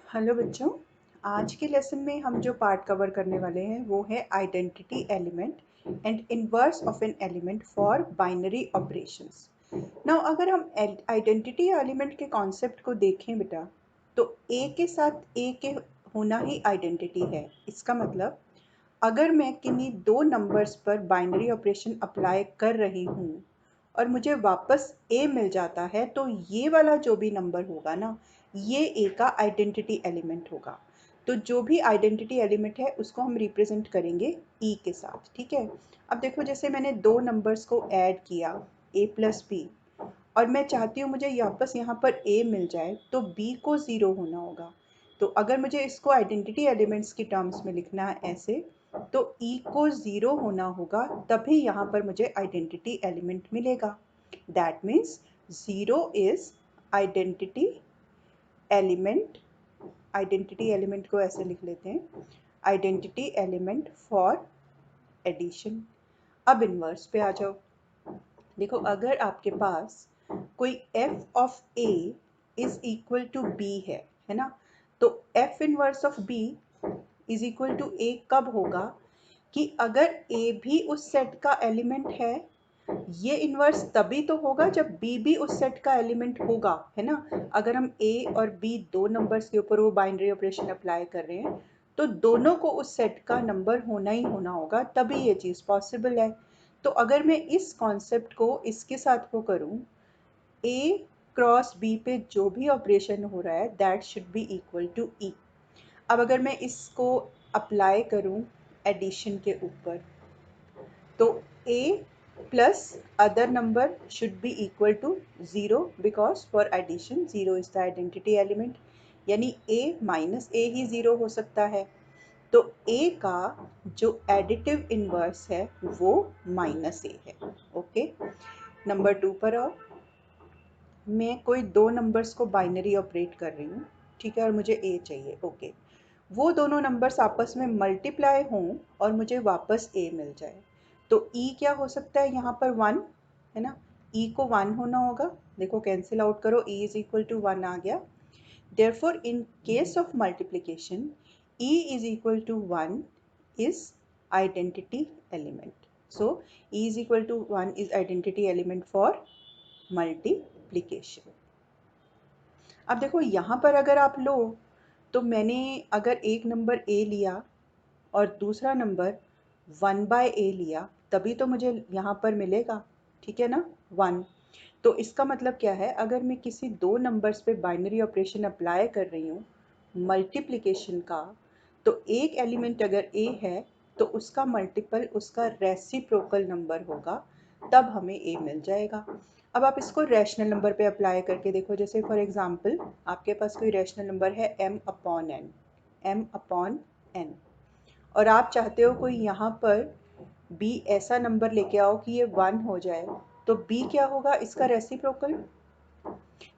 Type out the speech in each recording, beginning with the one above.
Hello बच्चों, आज के लेसन में हम जो पार्ट कवर करने वाले हैं वो है identity element and inverse of an element for binary operations. Now अगर हम आइडेंटिटी एलिमेंट के कॉन्सेप्ट को देखें बेटा, तो ए के साथ ए के होना ही आइडेंटिटी है। इसका मतलब अगर मैं किन्हीं दो नंबर्स पर बाइनरी ऑपरेशन अप्लाई कर रही हूँ और मुझे वापस ए मिल जाता है, तो ये वाला जो भी नंबर होगा ना, ये ए का आइडेंटिटी एलिमेंट होगा। तो जो भी आइडेंटिटी एलिमेंट है उसको हम रिप्रेजेंट करेंगे ई के साथ। ठीक है, अब देखो जैसे मैंने दो नंबर्स को ऐड किया ए प्लस बी, और मैं चाहती हूँ मुझे वापस यहाँ पर ए मिल जाए, तो बी को ज़ीरो होना होगा। तो अगर मुझे इसको आइडेंटिटी एलिमेंट्स की टर्म्स में लिखना है ऐसे, तो ई को ज़ीरो होना होगा, तभी यहाँ पर मुझे आइडेंटिटी एलिमेंट मिलेगा। That means zero is identity element. Identity element को ऐसे लिख लेते हैं, आइडेंटिटी एलिमेंट फॉर एडिशन। अब इन्वर्स पे आ जाओ। देखो अगर आपके पास कोई f of a is equal to b है ना, तो f inverse of b is equal to a कब होगा कि अगर a भी उस सेट का एलिमेंट है। ये इन्वर्स तभी तो होगा जब b भी उस सेट का एलिमेंट होगा, है ना। अगर हम a और b दो नंबर्स के ऊपर वो बाइनरी ऑपरेशन अप्लाई कर रहे हैं, तो दोनों को उस सेट का नंबर होना ही होना होगा, तभी ये चीज़ पॉसिबल है। तो अगर मैं इस कॉन्सेप्ट को इसके साथ को करूं, a क्रॉस b पे जो भी ऑपरेशन हो रहा है that should be equal to e। अब अगर मैं इसको अप्लाई करूं एडिशन के ऊपर, तो a plus other number should be equal to zero, because for addition zero is the identity element, यानी a माइनस ए ही ज़ीरो हो सकता है। तो a का जो एडिटिव इन्वर्स है वो माइनस ए है। ओके, नंबर टू पर आओ। मैं कोई दो नंबर्स को बाइनरी ऑपरेट कर रही हूँ, ठीक है, और मुझे a चाहिए। ओके, वो दोनों नंबर्स आपस में मल्टीप्लाई हों और मुझे वापस a मिल जाए, तो e क्या हो सकता है यहाँ पर? वन, है ना। e को वन होना होगा। देखो कैंसिल आउट करो, e is equal to one आ गया। Therefore, in case of multiplication, e is equal to 1 is identity element. So, e is equal to 1 is identity element for multiplication. अब देखो यहाँ पर अगर आप लो, तो मैंने अगर एक नंबर a लिया और दूसरा नंबर 1/a लिया, तभी तो मुझे यहाँ पर मिलेगा, ठीक है ना, 1। तो इसका मतलब क्या है, अगर मैं किसी दो नंबर्स पे बाइनरी ऑपरेशन अप्लाई कर रही हूँ मल्टीप्लिकेशन का, तो एक एलिमेंट अगर a है तो उसका मल्टीपल उसका रेसिप्रोकल नंबर होगा, तब हमें a मिल जाएगा। अब आप इसको रैशनल नंबर पे अप्लाई करके देखो। जैसे फॉर एग्जांपल आपके पास कोई रैशनल नंबर है m/n, और आप चाहते हो कोई यहाँ पर b ऐसा नंबर लेके आओ कि ये 1 हो जाए, तो b क्या होगा? इसका रेसिप्रोकल,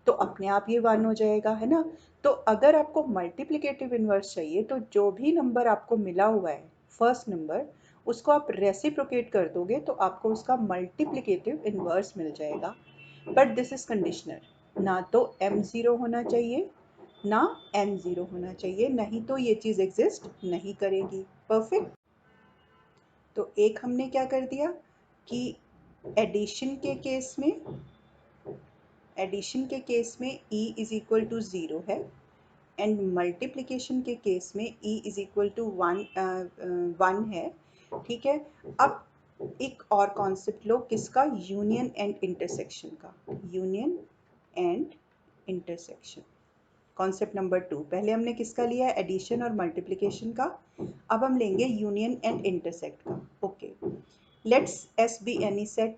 तो अपने आप ये 1 हो जाएगा, है ना। तो अगर आपको मल्टीप्लिकेटिव इन्वर्स चाहिए, तो जो भी नंबर आपको मिला हुआ है फर्स्ट नंबर, उसको आप रेसिप्रोकेट कर दोगे तो आपको उसका मल्टीप्लिकेटिव इन्वर्स मिल जाएगा। बट दिस इज कंडीशनल, ना तो m ज़ीरो होना चाहिए ना n ज़ीरो होना चाहिए, नहीं तो ये चीज़ एग्जिस्ट नहीं करेगी। परफेक्ट। तो एक हमने क्या कर दिया कि एडिशन के केस में, e is equal to zero है, एंड मल्टीप्लिकेशन के केस में e is equal to one है, ठीक है। अब एक और कॉन्सेप्ट लो, किसका? यूनियन एंड इंटरसेक्शन का। Union and intersection, concept number 2। पहले हमने किसका लिया है? एडिशन और मल्टीप्लिकेशन का। अब हम लेंगे यूनियन एंड इंटरसेक्ट का। Okay, let's S be any set,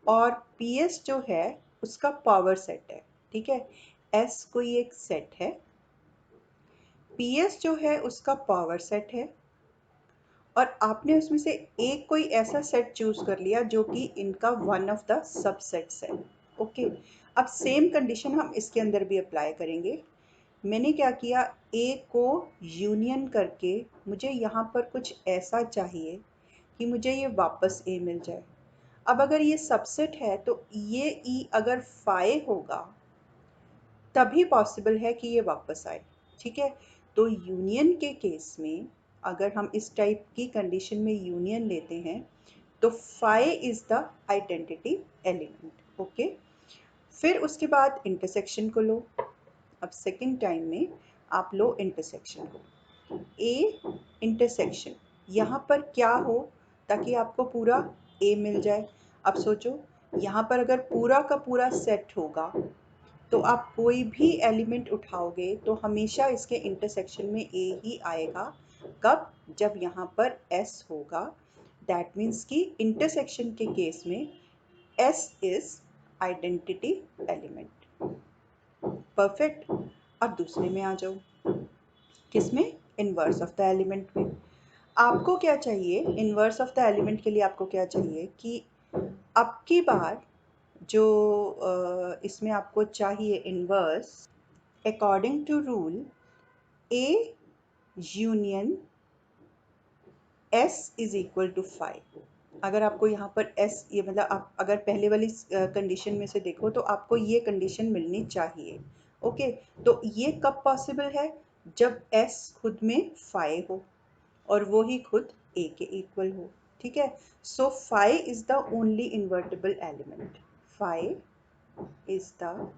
और पी एस जो है उसका पावर सेट है, ठीक है। एस कोई एक सेट है, पी एस जो है उसका पावर सेट है, और आपने उसमें से एक कोई ऐसा सेट चूज कर लिया जो कि इनका वन ऑफ द सबसेट्स है। ओके, अब सेम कंडीशन हम इसके अंदर भी अप्लाई करेंगे। मैंने क्या किया, ए को यूनियन करके मुझे यहाँ पर कुछ ऐसा चाहिए कि मुझे ये वापस ए मिल जाए। अब अगर ये सबसेट है तो ये ई अगर 5 होगा तभी पॉसिबल है कि ये वापस आए। ठीक है। तो यूनियन के केस में अगर हम इस टाइप की कंडीशन में यूनियन लेते हैं तो phi is the identity element. Okay, फिर उसके बाद इंटरसेक्शन को लो। अब सेकेंड टाइम में आप लो इंटरसेक्शन को, ए इंटरसेक्शन, यहाँ पर क्या हो ताकि आपको पूरा ए मिल जाए। अब सोचो, यहाँ पर अगर पूरा का पूरा सेट होगा तो आप कोई भी एलिमेंट उठाओगे तो हमेशा इसके इंटरसेक्शन में ए ही आएगा। कब? जब यहाँ पर एस होगा। दैट मीन्स कि इंटरसेक्शन के केस में S is identity element. Perfect. अब दूसरे में आ जाओ, किसमें? इनवर्स ऑफ द एलिमेंट में। आपको क्या चाहिए इनवर्स ऑफ द एलिमेंट के लिए? आपको क्या चाहिए कि अब की बार जो इसमें आपको चाहिए inverse, according to rule a union s is equal to 5। अगर आपको यहाँ पर एस, ये मतलब आप अगर पहले वाली कंडीशन में से देखो तो आपको ये कंडीशन मिलनी चाहिए। ओके, तो ये कब पॉसिबल है? जब एस खुद में 5 हो और वो ही खुद ए के इक्वल हो। ठीक है, सो 5 is the only invertible element. 5 is the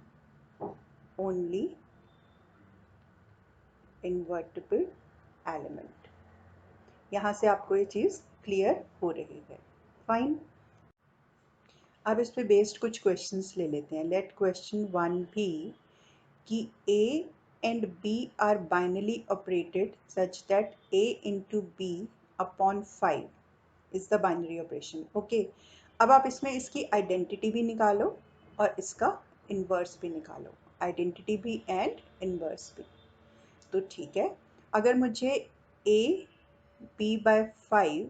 only invertible element. यहाँ से आपको ये चीज़ क्लियर हो रही है। फाइन। अब इस पे बेस्ड कुछ क्वेश्चंस ले लेते हैं। लेट क्वेश्चन 1 भी कि A and B are binarily operated such that A into B upon 5 is the binary operation. Okay, अब आप इसमें इसकी आइडेंटिटी भी निकालो और इसका इन्वर्स भी निकालो। आइडेंटिटी भी एंड इन्वर्स भी। तो ठीक है, अगर मुझे A B/5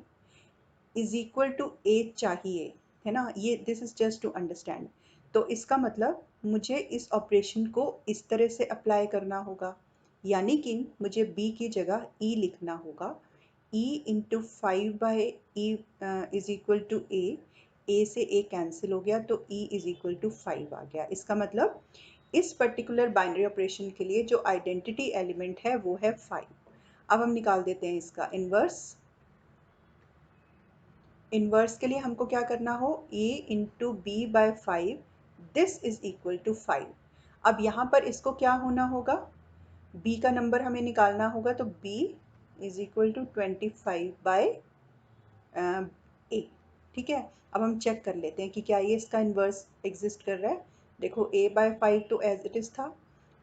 is equal to A चाहिए, है ना, ये this is just to understand. तो इसका मतलब मुझे इस ऑपरेशन को इस तरह से अप्लाई करना होगा, यानी कि मुझे b की जगह e लिखना होगा। e into 5/e is equal to A से ए कैंसिल हो गया तो e इज इक्वल टू 5 आ गया। इसका मतलब इस पर्टिकुलर बाइनरी ऑपरेशन के लिए जो आइडेंटिटी एलिमेंट है वो है 5। अब हम निकाल देते हैं इसका इन्वर्स। इन्वर्स के लिए हमको क्या करना हो, a into b/5 this is equal to 5। अब यहाँ पर इसको क्या होना होगा, b का नंबर हमें निकालना होगा, तो b is equal to 25/a। ठीक है, अब हम चेक कर लेते हैं कि क्या ये इसका इन्वर्स एग्जिस्ट कर रहा है। देखो a/5 तो एज इट इज़ था,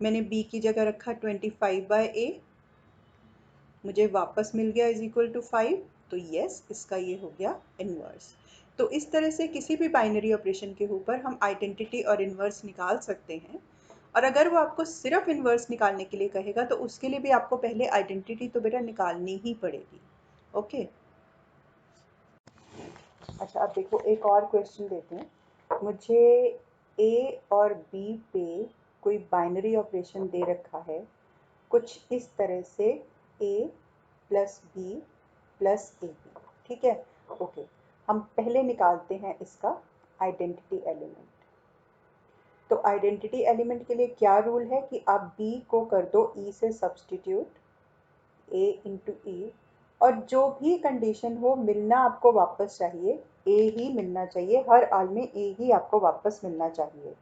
मैंने b की जगह रखा 25/a, मुझे वापस मिल गया इज इक्वल टू 5। तो यस, इसका ये हो गया इन्वर्स। तो इस तरह से किसी भी बाइनरी ऑपरेशन के ऊपर हम आइडेंटिटी और इन्वर्स निकाल सकते हैं। और अगर वो आपको सिर्फ इन्वर्स निकालने के लिए कहेगा तो उसके लिए भी आपको पहले आइडेंटिटी तो बेटा निकालनी ही पड़ेगी। ओके, अच्छा अब देखो एक और क्वेश्चन देते हैं। मुझे ए और बी पे कोई बाइनरी ऑपरेशन दे रखा है कुछ इस तरह से, a plus b plus a b. ठीक है, ओके, हम पहले निकालते हैं इसका आइडेंटिटी एलिमेंट। तो आइडेंटिटी एलिमेंट के लिए क्या रूल है कि आप b को कर दो e से सब्सटीट्यूट, a इंटू ई, और जो भी कंडीशन हो मिलना आपको वापस चाहिए a ही मिलना चाहिए, हर हाल में a ही आपको वापस मिलना चाहिए।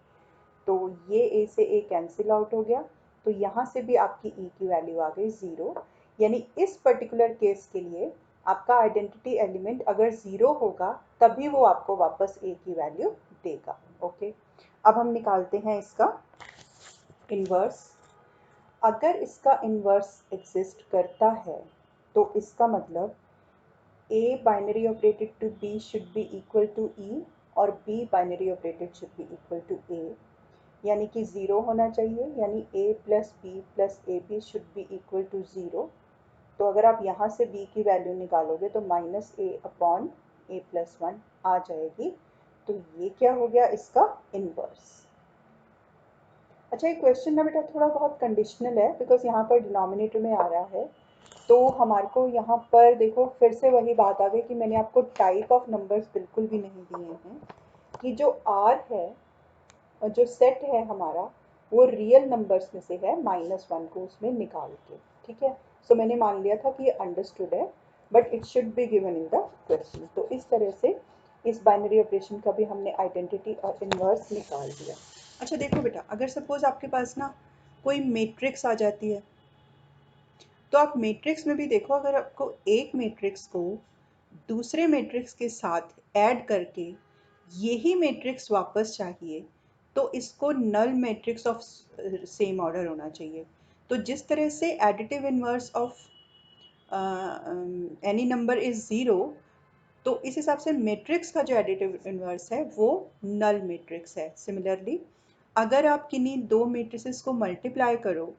तो ये a से a कैंसिल आउट हो गया, तो यहाँ से भी आपकी e की वैल्यू आ गई 0। यानी इस पर्टिकुलर केस के लिए आपका आइडेंटिटी एलिमेंट अगर 0 होगा तभी वो आपको वापस a की वैल्यू देगा। ओके, अब हम निकालते हैं इसका इन्वर्स। अगर इसका इन्वर्स एग्जिस्ट करता है तो इसका मतलब a binary operated to b should be equal to e और b binary operated should be equal to a, यानी कि 0 होना चाहिए, यानी a plus b plus a b should be equal to 0। तो अगर आप यहाँ से b की वैल्यू निकालोगे तो minus a upon a plus 1 आ जाएगी। तो ये क्या हो गया, इसका इन्वर्स। अच्छा, ये क्वेश्चन ना बेटा थोड़ा बहुत कंडीशनल है बिकॉज यहाँ पर डिनोमिनेटर में आ रहा है। तो हमारे को यहाँ पर देखो फिर से वही बात आ गई कि मैंने आपको टाइप ऑफ नंबर्स बिल्कुल भी नहीं दिए हैं कि जो r है, जो सेट है हमारा, वो रियल नंबर्स में से है -1 को उसमें निकाल के, ठीक है। सो मैंने मान लिया था कि ये अंडरस्टूड है, but it should be given in the question. तो इस तरह से इस बाइनरी ऑपरेशन का भी हमने आइडेंटिटी और इन्वर्स निकाल दिया। अच्छा देखो बेटा, अगर सपोज आपके पास ना कोई मैट्रिक्स आ जाती है, तो आप मैट्रिक्स में भी देखो, अगर आपको एक मैट्रिक्स को दूसरे मैट्रिक्स के साथ ऐड करके यही मैट्रिक्स वापस चाहिए, तो इसको null matrix of same order होना चाहिए। तो जिस तरह से additive inverse of any number is zero, तो इस हिसाब से मैट्रिक्स का जो एडिटिव इनवर्स है वो नल मैट्रिक्स है। सिमिलरली अगर आप किन्हीं दो मैट्रिसेस को मल्टीप्लाई करो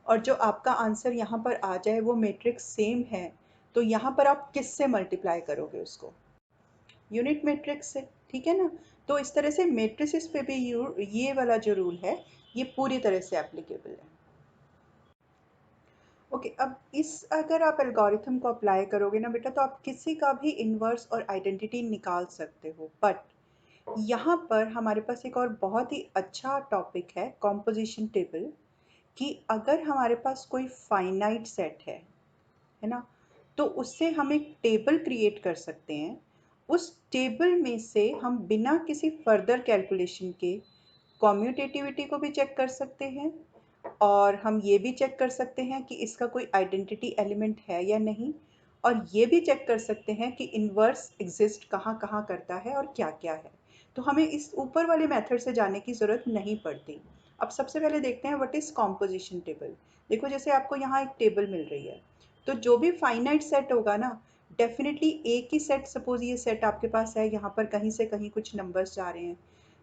और जो आपका आंसर यहाँ पर आ जाए वो मैट्रिक्स सेम है, तो यहाँ पर आप किससे मल्टीप्लाई करोगे उसको? यूनिट मैट्रिक्स से, ठीक है ना। तो इस तरह से मैट्रिसेस पे भी ये वाला जो रूल है ये पूरी तरह से एप्लीकेबल है। ओके, अब इस अगर आप एल्गोरिथम को अप्लाई करोगे ना बेटा, तो आप किसी का भी इन्वर्स और आइडेंटिटी निकाल सकते हो। बट यहाँ पर हमारे पास एक और बहुत ही अच्छा टॉपिक है, कॉम्पोजिशन टेबल, कि अगर हमारे पास कोई फाइनाइट सेट है ना, तो उससे हम एक टेबल क्रिएट कर सकते हैं। उस टेबल में से हम बिना किसी फर्दर कैलकुलेशन के कॉम्यूटेटिविटी को भी चेक कर सकते हैं, और हम ये भी चेक कर सकते हैं कि इसका कोई आइडेंटिटी एलिमेंट है या नहीं, और ये भी चेक कर सकते हैं कि इन्वर्स एग्जिस्ट कहाँ कहाँ करता है और क्या क्या है। तो हमें इस ऊपर वाले मेथड से जाने की ज़रूरत नहीं पड़ती। अब सबसे पहले देखते हैं व्हाट इज़ कॉम्पोजिशन टेबल। देखो जैसे आपको यहाँ एक टेबल मिल रही है, तो जो भी फाइनाइट सेट होगा ना, डेफिनेटली एक ही सेट, सपोज ये सेट आपके पास है, यहाँ पर कहीं से कहीं कुछ नंबर्स जा रहे हैं,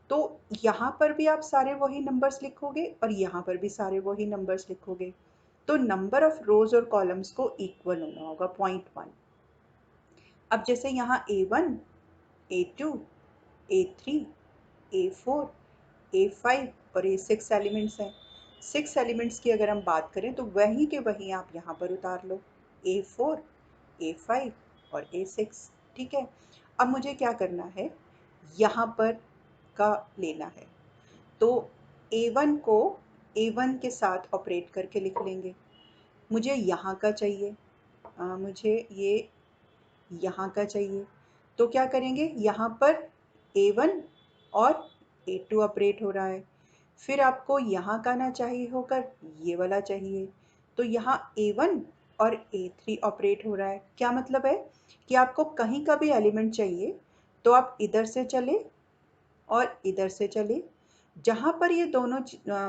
तो यहाँ पर भी आप सारे वही नंबर्स लिखोगे और यहाँ पर भी सारे वही नंबर्स लिखोगे। तो नंबर ऑफ रोज और कॉलम्स को इक्वल होना होगा, 0.1। अब जैसे यहाँ A1, A2, A3, A4, A5 और A6 एलिमेंट्स हैं। 6 एलिमेंट्स की अगर हम बात करें तो वहीं के वहीं आप यहाँ पर उतार लो, A4, A5 और A6, ठीक है। अब मुझे क्या करना है, यहाँ पर का लेना है, तो A1 को A1 के साथ ऑपरेट करके लिख लेंगे। मुझे यहाँ का चाहिए, मुझे ये यहाँ का चाहिए, तो क्या करेंगे, यहाँ पर A1 और A2 ऑपरेट हो रहा है। फिर आपको यहाँ का ना चाहिए होकर ये वाला चाहिए, तो यहाँ A1 और A3 ऑपरेट हो रहा है। क्या मतलब है कि आपको कहीं का भी एलिमेंट चाहिए तो आप इधर से चले और इधर से चले, जहाँ पर ये दोनों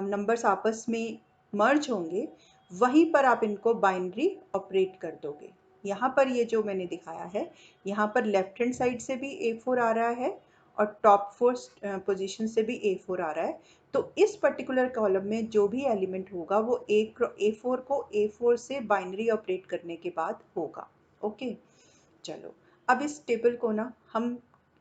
नंबर्स आपस में मर्ज होंगे वहीं पर आप इनको बाइनरी ऑपरेट कर दोगे। यहाँ पर ये जो मैंने दिखाया है, यहाँ पर लेफ्ट हैंड साइड से भी A4 आ रहा है और टॉप 4 पोजीशन से भी A4 आ रहा है। तो इस पर्टिकुलर कॉलम में जो भी एलिमेंट होगा वो A4 को A4 से बाइनरी ऑपरेट करने के बाद होगा। ओके, चलो अब इस टेबल को ना हम,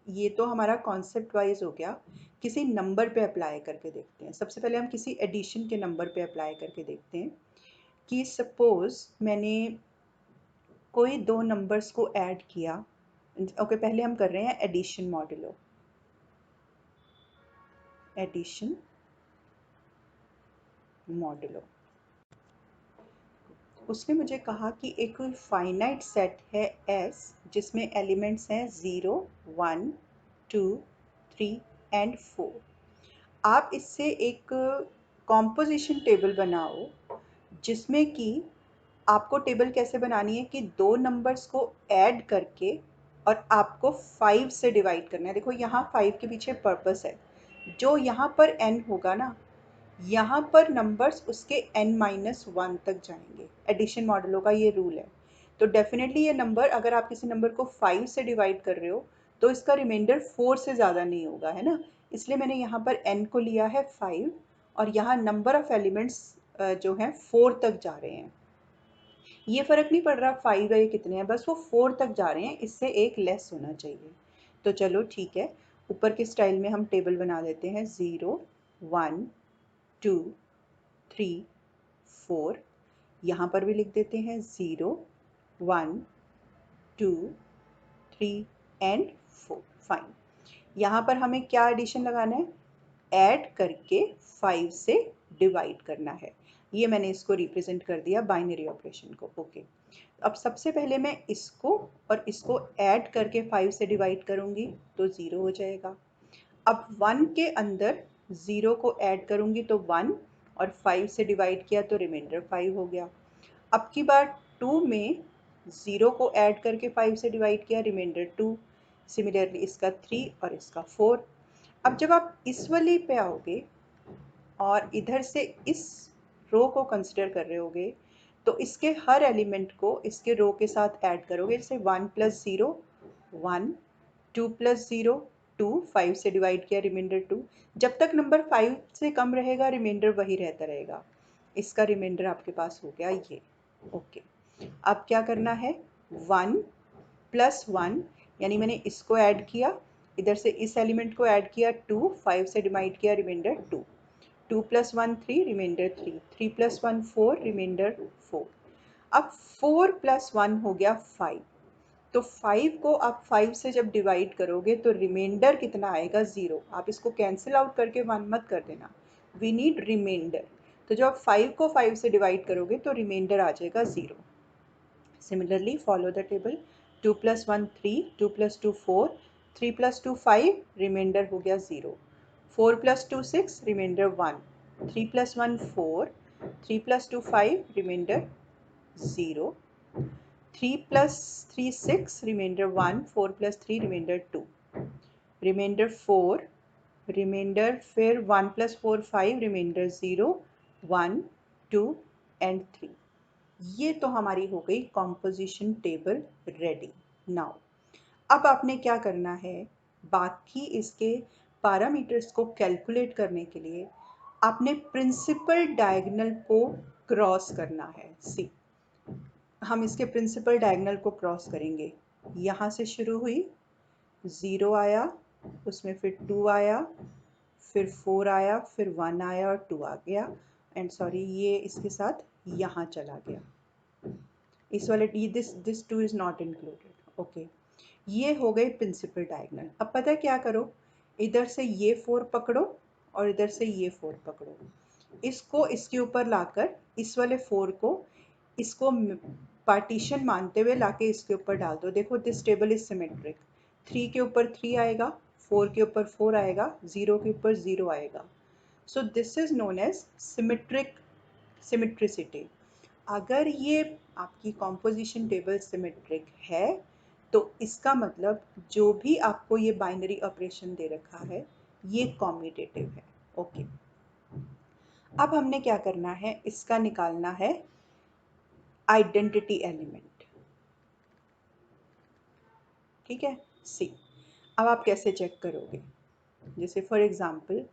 ये तो हमारा कॉन्सेप्ट वाइज हो गया, किसी नंबर पे अप्लाई करके देखते हैं। सबसे पहले हम किसी एडिशन के नंबर पे अप्लाई करके देखते हैं कि सपोज मैंने कोई दो नंबर्स को ऐड किया। ओके, पहले हम कर रहे हैं एडिशन मॉड्यूलो, एडिशन मॉड्यूलो। उसने मुझे कहा कि एक फाइनाइट सेट है S जिसमें एलिमेंट्स हैं 0, 1, 2, 3 एंड 4। आप इससे एक कॉम्पोजिशन टेबल बनाओ जिसमें कि आपको टेबल कैसे बनानी है कि दो नंबर्स को ऐड करके और आपको 5 से डिवाइड करना है। देखो यहाँ 5 के पीछे पर्पस है, जो यहाँ पर n होगा ना, यहाँ पर नंबर्स उसके n-1 तक जाएंगे। एडिशन मॉडलों का ये रूल है। तो डेफिनेटली ये नंबर, अगर आप किसी नंबर को 5 से डिवाइड कर रहे हो तो इसका रिमाइंडर 4 से ज़्यादा नहीं होगा, है ना। इसलिए मैंने यहाँ पर n को लिया है 5 और यहाँ नंबर ऑफ एलिमेंट्स जो हैं 4 तक जा रहे हैं। ये फ़र्क नहीं पड़ रहा 5 है कितने हैं, बस वो 4 तक जा रहे हैं, इससे एक लेस होना चाहिए। तो चलो ठीक है, ऊपर के स्टाइल में हम टेबल बना देते हैं 0, 1, 2, 3, 4। यहाँ पर भी लिख देते हैं 0, 1, 2, 3 एंड 4। फाइन। यहाँ पर हमें क्या एडिशन लगाना है, ऐड करके 5 से डिवाइड करना है। ये मैंने इसको रिप्रेजेंट कर दिया बाइनरी ऑपरेशन को। ओके, अब सबसे पहले मैं इसको और इसको ऐड करके 5 से डिवाइड करूँगी तो 0 हो जाएगा। अब 1 के अंदर 0 को ऐड करूँगी तो 1, और 5 से डिवाइड किया तो रिमाइंडर 5 हो गया। अब की बार 2 में 0 को ऐड करके 5 से डिवाइड किया, रिमाइंडर 2। सिमिलरली इसका 3 और इसका 4। अब जब आप इस वाली पे आओगे और इधर से इस रो को कंसिडर कर रहे होगे तो इसके हर एलिमेंट को इसके रो के साथ ऐड करोगे। जैसे 1 + 0 1, 2 + 0 2, 5 से डिवाइड किया, रिमाइंडर 2। जब तक नंबर 5 से कम रहेगा रिमाइंडर वही रहता रहेगा। इसका रिमाइंडर आपके पास हो गया ये। ओके, अब क्या करना है, 1 + 1 यानी मैंने इसको ऐड किया, इधर से इस एलिमेंट को ऐड किया 2, 5 से डिवाइड किया, रिमाइंडर 2। 2 + 1 3, रिमाइंडर 3। 3 + 1 4, रिमाइंडर 4। अब 4 + 1 हो गया 5। तो 5 को आप 5 से जब डिवाइड करोगे तो रिमाइंडर कितना आएगा, 0। आप इसको कैंसिल आउट करके 1 मत कर देना, वी नीड रिमाइंडर। तो जब आप 5 को 5 से डिवाइड करोगे तो रिमाइंडर आ जाएगा 0। Similarly follow the table. 2 + 1 3, 2 + 2 4, 3 + 2 5, remainder हो गया 0। 4 + 2 6, remainder 1। 3 + 1 4, 3 + 2 5, remainder 0। 3 + 3 6, remainder 1। 4 + 3, remainder 2। Remainder 4, remainder फिर 1 + 4 5, रिमाइंडर 0, 1 2 एंड 3। ये तो हमारी हो गई कॉम्पोजिशन टेबल रेडी। नाउ अब आपने क्या करना है, बाकी इसके पैरामीटर्स को कैलकुलेट करने के लिए आपने प्रिंसिपल डायगोनल को क्रॉस करना है। सी, हम इसके प्रिंसिपल डायगोनल को क्रॉस करेंगे। यहाँ से शुरू हुई, 0 आया, उसमें फिर 2 आया, फिर 4 आया, फिर 1 आया और 2 आ गया, एंड सॉरी ये इसके साथ यहाँ चला गया। इस वाले this 2 is not included. Okay, ये हो गए प्रिंसिपल डायगोनल। अब पता है क्या करो, इधर से ये 4 पकड़ो और इधर से ये 4 पकड़ो, इसको इसके ऊपर लाकर इस वाले 4 को इसको पार्टीशन मानते हुए लाके इसके ऊपर डाल दो। देखो दिस टेबल इज सिमेट्रिक। 3 के ऊपर 3 आएगा, 4 के ऊपर 4 आएगा, 0 के ऊपर 0 आएगा। So this is known as symmetricity. अगर ये आपकी कॉम्पोजिशन टेबल सिमेट्रिक है तो इसका मतलब जो भी आपको ये बाइनरी ऑपरेशन दे रखा है ये कॉम्यूटेटिव है। ओके, अब हमने क्या करना है, इसका निकालना है आइडेंटिटी एलिमेंट। ठीक है, सी, अब आप कैसे चेक करोगे, जैसे फॉर एग्जांपल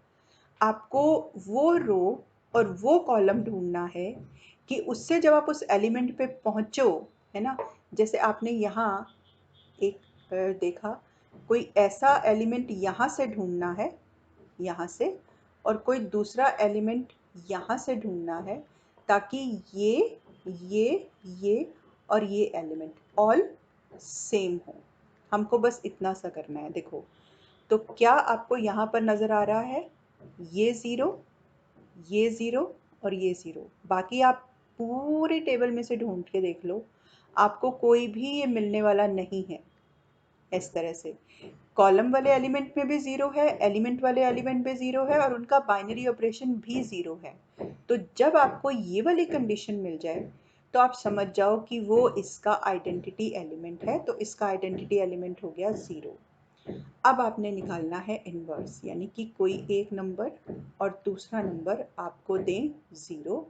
आपको वो रो और वो कॉलम ढूंढना है कि उससे जब आप उस एलिमेंट पे पहुंचो, है ना, जैसे आपने यहाँ एक देखा, कोई ऐसा एलिमेंट यहाँ से ढूंढना है, यहाँ से, और कोई दूसरा एलिमेंट यहाँ से ढूंढना है, ताकि ये और ये एलिमेंट ऑल सेम हो। हमको बस इतना सा करना है। देखो, तो क्या आपको यहाँ पर नज़र आ रहा है, ये ज़ीरो, ये ज़ीरो और ये ज़ीरो। बाकी आप पूरे टेबल में से ढूंढ के देख लो, आपको कोई भी ये मिलने वाला नहीं है। इस तरह से कॉलम वाले एलिमेंट में भी ज़ीरो है, एलिमेंट वाले एलिमेंट पे ज़ीरो है, और उनका बाइनरी ऑपरेशन भी ज़ीरो है। तो जब आपको ये वाली कंडीशन मिल जाए तो आप समझ जाओ कि वो इसका आइडेंटिटी एलिमेंट है। तो इसका आइडेंटिटी एलिमेंट हो गया 0। अब आपने निकालना है इनवर्स, यानी कि कोई एक नंबर और दूसरा नंबर आपको दें 0।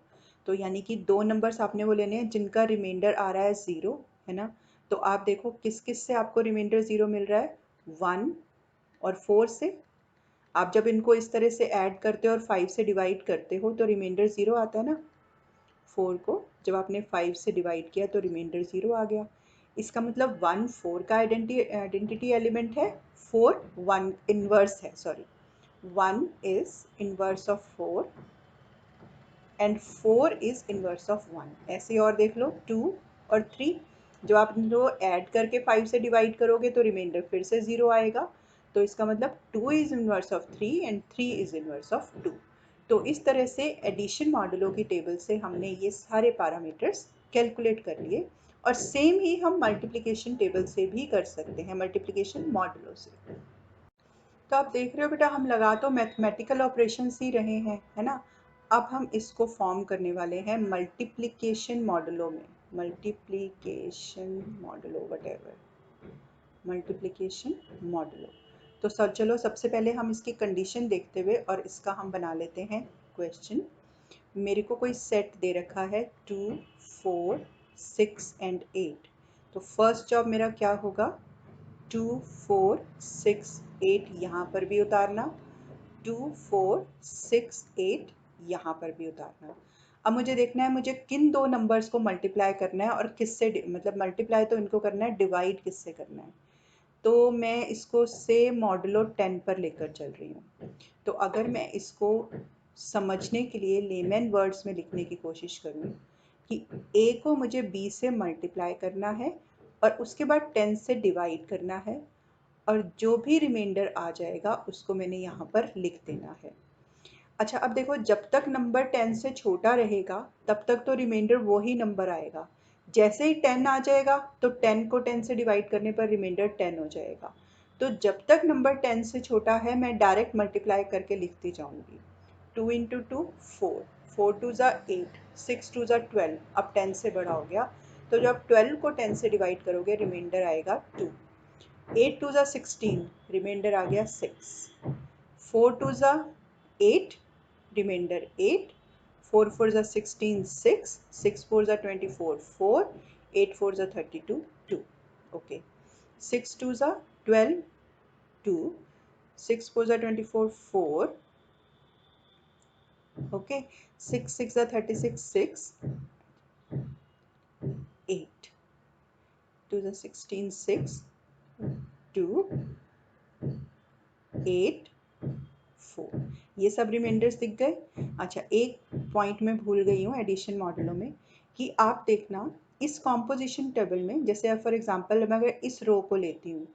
तो यानी कि दो नंबर्स आपने वो लेने हैं जिनका रिमाइंडर आ रहा है 0, है ना। तो आप देखो किस किस से आपको रिमाइंडर 0 मिल रहा है, 1 और 4 से। आप जब इनको इस तरह से ऐड करते हो और 5 से डिवाइड करते हो तो रिमाइंडर 0 आता है ना। 4 को जब आपने 5 से डिवाइड किया तो रिमाइंडर 0 आ गया। इसका मतलब 1 4 का आइडेंटिटी एलिमेंट है, 4 1 इनवर्स है, sorry 1 is inverse of 4 and 4 is inverse of 1। ऐसे और देख लो 2 और 3, जब आप इनको ऐड करके 5 से डिवाइड करोगे तो रिमाइंडर फिर से 0 आएगा। तो इसका मतलब 2 is inverse of 3 and 3 is inverse of 2। तो इस तरह से एडिशन मॉडुलो की टेबल से हमने ये सारे पैरामीटर्स कैलकुलेट कर लिए, और सेम ही हम मल्टीप्लिकेशन टेबल से भी कर सकते हैं, मल्टीप्लिकेशन मॉडुलो से। तो आप देख रहे हो बेटा, हम लगा तो मैथमेटिकल ऑपरेशंस ही रहे हैं, है ना। अब हम इसको फॉर्म करने वाले हैं मल्टीप्लिकेशन मॉडुलो में, multiplication modulo, whatever, multiplication modulo. तो सब चलो सबसे पहले हम इसकी कंडीशन देखते हुए और इसका हम बना लेते हैं क्वेश्चन। मेरे को कोई सेट दे रखा है 2, 4, 6 एंड 8। तो फर्स्ट जॉब मेरा क्या होगा, 2, 4, 6, 8 यहाँ पर भी उतारना, 2, 4, 6, 8 यहाँ पर भी उतारना। अब मुझे देखना है मुझे किन दो नंबर्स को मल्टीप्लाई करना है और किससे, मतलब मल्टीप्लाई तो इनको करना है, डिवाइड किससे करना है। तो मैं इसको से मॉडुलो 10 पर लेकर चल रही हूँ। तो अगर मैं इसको समझने के लिए लेमन वर्ड्स में लिखने की कोशिश करूँ कि a को मुझे b से मल्टीप्लाई करना है और उसके बाद 10 से डिवाइड करना है, और जो भी रिमाइंडर आ जाएगा उसको मैंने यहाँ पर लिख देना है। अच्छा, अब देखो, जब तक नंबर 10 से छोटा रहेगा तब तक तो रिमाइंडर वो ही नंबर आएगा। जैसे ही 10 आ जाएगा तो 10 को 10 से डिवाइड करने पर रिमाइंडर 10 हो जाएगा। तो जब तक नंबर 10 से छोटा है मैं डायरेक्ट मल्टीप्लाई करके लिखती जाऊंगी। 2 इंटू 2 4, 4 टू ज़ा 8, 6 टू ज़ा 12। अब 10 से बड़ा हो गया, तो जब 12 को 10 से डिवाइड करोगे रिमाइंडर आएगा 2। 8 टू ज़ा 16, रिमाइंडर आ गया 6। 4 टू ज़ा 8, रिमाइंडर 8। 4 4 ज़ा 16, 6। 6 4 ज़ा 24, 4। 8 4 ज़ा 32, 2। ओके, 6 2 ज़ा 12, 2। 6 4 ज़ा 24, 4। ओके, 6 6 ज़ा 36, 6। 8 2 ज़ा 16, 6। 2 8 4। ये सब रिमाइंडर्स दिख गए। अच्छा, एक पॉइंट में भूल गई हूँ एडिशन मॉडुलो में, कि आप देखना इस कॉम्पोजिशन टेबल में, जैसे फॉर एग्जांपल मैं अगर इस रो को लेती हूँ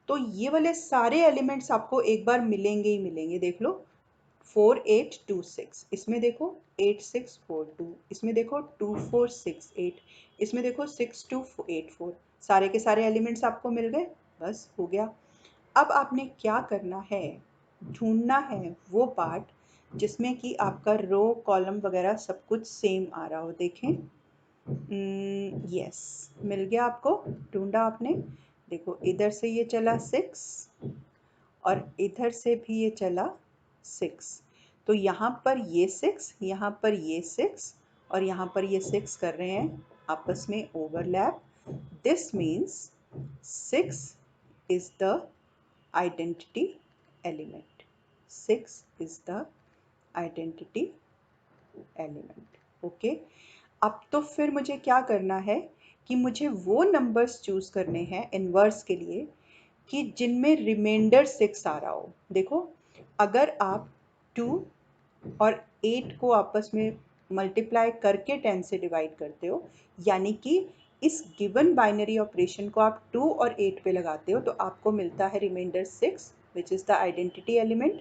तो ये वाले सारे एलिमेंट्स आपको एक बार मिलेंगे ही मिलेंगे। देख लो, 4 8 2 6, इसमें देखो 8 6 4 2, इसमें देखो 2 4 6 8, इसमें देखो 6 2 8 4। सारे के सारे एलिमेंट्स आपको मिल गए, बस हो गया। अब आपने क्या करना है, ढूंढना है वो पार्ट जिसमें कि आपका रो कॉलम वगैरह सब कुछ सेम आ रहा हो। देखें, यस, मिल गया आपको, ढूंढा आपने। देखो, इधर से ये चला 6 और इधर से भी ये चला 6। तो यहाँ पर ये 6, यहाँ पर ये 6 और यहाँ पर ये 6 कर रहे हैं आपस में overlap. This means 6 is the identity element. 6 is the identity element. Okay, अब तो फिर मुझे क्या करना है कि मुझे वो नंबर्स चूज करने हैं इनवर्स के लिए कि जिनमें रिमाइंडर 6 आ रहा हो। देखो, अगर आप 2 और 8 को आपस में मल्टीप्लाई करके 10 से डिवाइड करते हो, यानी कि इस गिवन बाइनरी ऑपरेशन को आप 2 और 8 पे लगाते हो तो आपको मिलता है reminder 6, which is the identity element.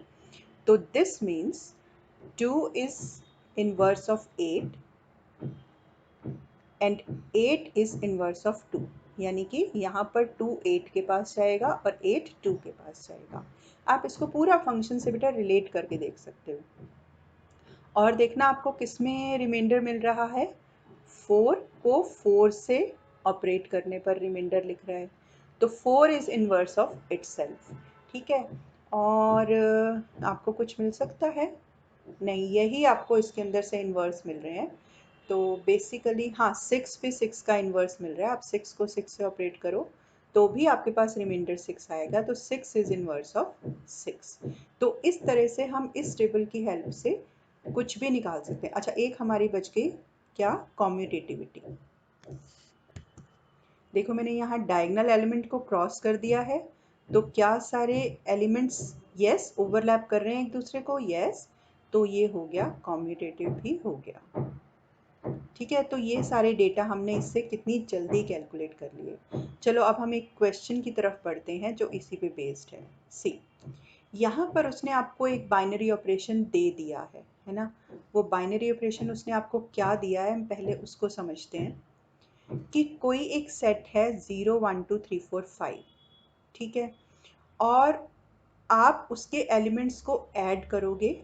तो this means 2 is inverse of 8 and 8 is inverse of 2, यानी कि यहाँ पर 2 8 के पास जाएगा और 8 2 के पास जाएगा। आप इसको पूरा फंक्शन से बेटा रिलेट करके देख सकते हो। और देखना आपको किस में रिमाइंडर मिल रहा है, 4 को 4 से ऑपरेट करने पर रिमाइंडर लिख रहा है। तो 4 इज इनवर्स ऑफ इटसेल्फ। ठीक है, और आपको कुछ मिल सकता है नहीं, यही आपको इसके अंदर से इन्वर्स मिल रहे हैं। तो बेसिकली हाँ, 6 भी 6 का इन्वर्स मिल रहा है। आप 6 को 6 से ऑपरेट करो तो भी आपके पास रिमाइंडर 6 आएगा। तो 6 इज इनवर्स ऑफ 6। तो इस तरह से हम इस टेबल की हेल्प से कुछ भी निकाल सकते हैं। अच्छा, एक हमारी बच गई क्या, कॉम्यूटेटिविटी। देखो, मैंने यहाँ डायगोनल एलिमेंट को क्रॉस कर दिया है, तो क्या सारे एलिमेंट्स यस ओवरलैप कर रहे हैं एक दूसरे को, यस। तो ये हो गया, कॉम्यूटेटिव भी हो गया। ठीक है, तो ये सारे डेटा हमने इससे कितनी जल्दी कैलकुलेट कर लिए। चलो अब हम एक क्वेश्चन की तरफ बढ़ते हैं जो इसी पे बेस्ड है। सी, यहाँ पर उसने आपको एक बाइनरी ऑपरेशन दे दिया है है ना। वो बाइनरी ऑपरेशन उसने आपको क्या दिया है, हम पहले उसको समझते हैं कि कोई एक सेट है 0 1 2 3 4 5, ठीक है, और आप उसके एलिमेंट्स को ऐड करोगे।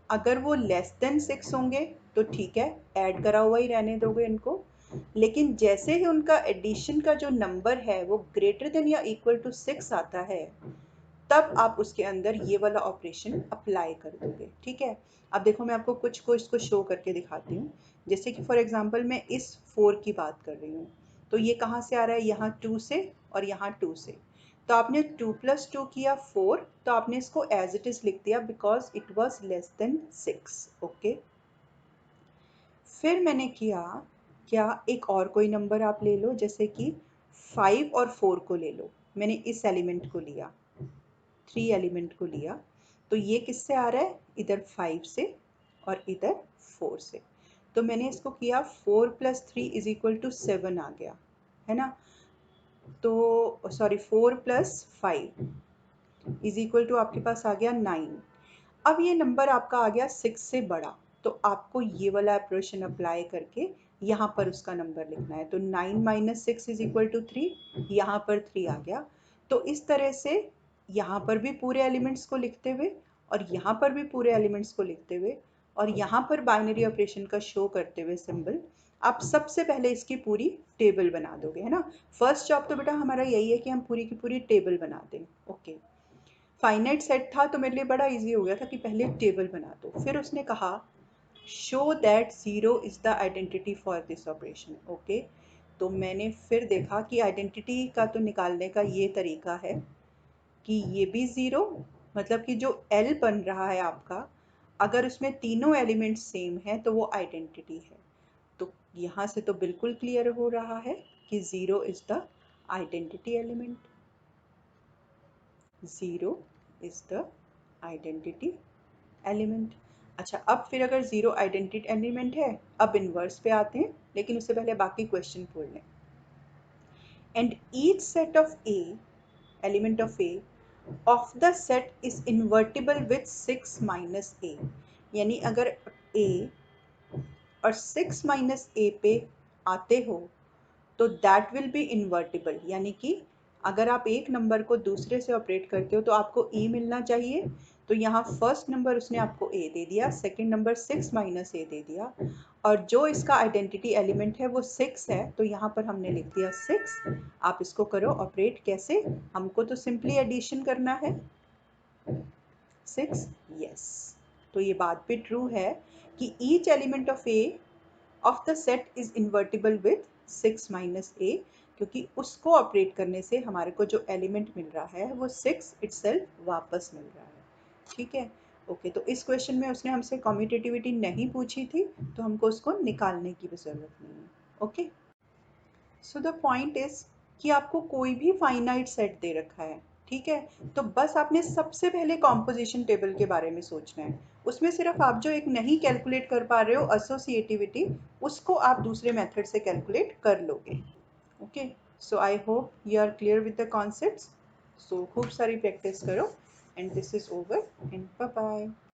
अगर वो लेस देन 6 होंगे तो ठीक है, ऐड करा हुआ ही रहने दोगे इनको। लेकिन जैसे ही उनका एडिशन का जो नंबर है वो ग्रेटर देन या इक्वल टू 6 आता है, तब आप उसके अंदर ये वाला ऑपरेशन अप्लाई कर दोगे, ठीक है। अब देखो मैं आपको कुछ को इसको शो करके दिखाती हूँ। जैसे कि फॉर एग्जांपल मैं इस 4 की बात कर रही हूँ, तो ये कहाँ से आ रहा है, यहाँ 2 से और यहाँ 2 से। तो आपने 2 + 2 किया 4, तो आपने इसको एज इट इज लिख दिया because it was less than 6, okay. फिर मैंने किया क्या, एक और कोई नंबर आप ले लो, जैसे कि 5 और 4 को ले लो। मैंने इस एलिमेंट को लिया, 3 एलिमेंट को लिया, तो ये किससे आ रहा है, इधर 5 से और इधर 4 से। तो मैंने इसको किया 4 + 3 = 7 आ गया, है ना। तो सॉरी 4 + 5 = आपके पास आ गया 9। अब ये नंबर आपका आ गया 6 से बड़ा, तो आपको ये वाला ऑपरेशन अप्लाई करके यहाँ पर उसका नंबर लिखना है। तो 9 - 6 = 3, यहाँ पर 3 आ गया। तो इस तरह से यहाँ पर भी पूरे एलिमेंट्स को लिखते हुए और यहाँ पर भी पूरे एलिमेंट्स को लिखते हुए और यहाँ पर बाइनरी ऑपरेशन का शो करते हुए सिंबल, आप सबसे पहले इसकी पूरी टेबल बना दोगे, है ना। फर्स्ट जॉब तो बेटा हमारा यही है कि हम पूरी की पूरी टेबल बना दें, ओके। फाइनाइट सेट था तो मेरे लिए बड़ा इजी हो गया था कि पहले टेबल बना दो। फिर उसने कहा show that 0 is the identity for this operation, okay. तो मैंने फिर देखा कि आइडेंटिटी का तो निकालने का ये तरीका है कि ये भी 0, मतलब कि जो L बन रहा है आपका, अगर उसमें तीनों एलिमेंट सेम हैं तो वो आइडेंटिटी है। तो यहाँ से तो बिल्कुल क्लियर हो रहा है कि 0 is the identity element, 0 is the identity element. अच्छा, अब फिर अगर 0 आइडेंटिटी एलिमेंट है, अब इन्वर्स पे आते हैं, लेकिन उससे पहले बाकी क्वेश्चन पढ़ लें। And each set of A, element of A of the set is invertible with 6 - a, यानी अगर a और 6 - a पे आते हो तो दैट विल बी इन्वर्टिबल, यानी कि अगर आप एक नंबर को दूसरे से ऑपरेट करते हो तो आपको e मिलना चाहिए। तो यहाँ फर्स्ट नंबर उसने आपको a दे दिया, सेकंड नंबर 6 - a दे दिया, और जो इसका आइडेंटिटी एलिमेंट है वो 6 है, तो यहाँ पर हमने लिख दिया 6। आप इसको करो ऑपरेट, कैसे, हमको तो सिंपली एडिशन करना है, 6, यस। तो ये बात भी ट्रू है कि each element of A of the set is invertible with 6 - a, क्योंकि उसको ऑपरेट करने से हमारे को जो एलिमेंट मिल रहा है वो 6 इटसेल्फ वापस मिल रहा है, ठीक है। ओके, तो इस क्वेश्चन में उसने हमसे कम्यूटेटिविटी नहीं पूछी थी, तो हमको उसको निकालने की भी ज़रूरत नहीं है, okay. So the point is कि आपको कोई भी फाइनाइट सेट दे रखा है, ठीक है, तो बस आपने सबसे पहले कॉम्पोजिशन टेबल के बारे में सोचना है। उसमें सिर्फ आप जो एक नहीं कैलकुलेट कर पा रहे हो एसोसिएटिविटी, उसको आप दूसरे मेथड से कैलकुलेट कर लोगे, okay. So I hope you are clear with the concepts. So खूब सारी प्रैक्टिस करो, and this is over, and bye bye.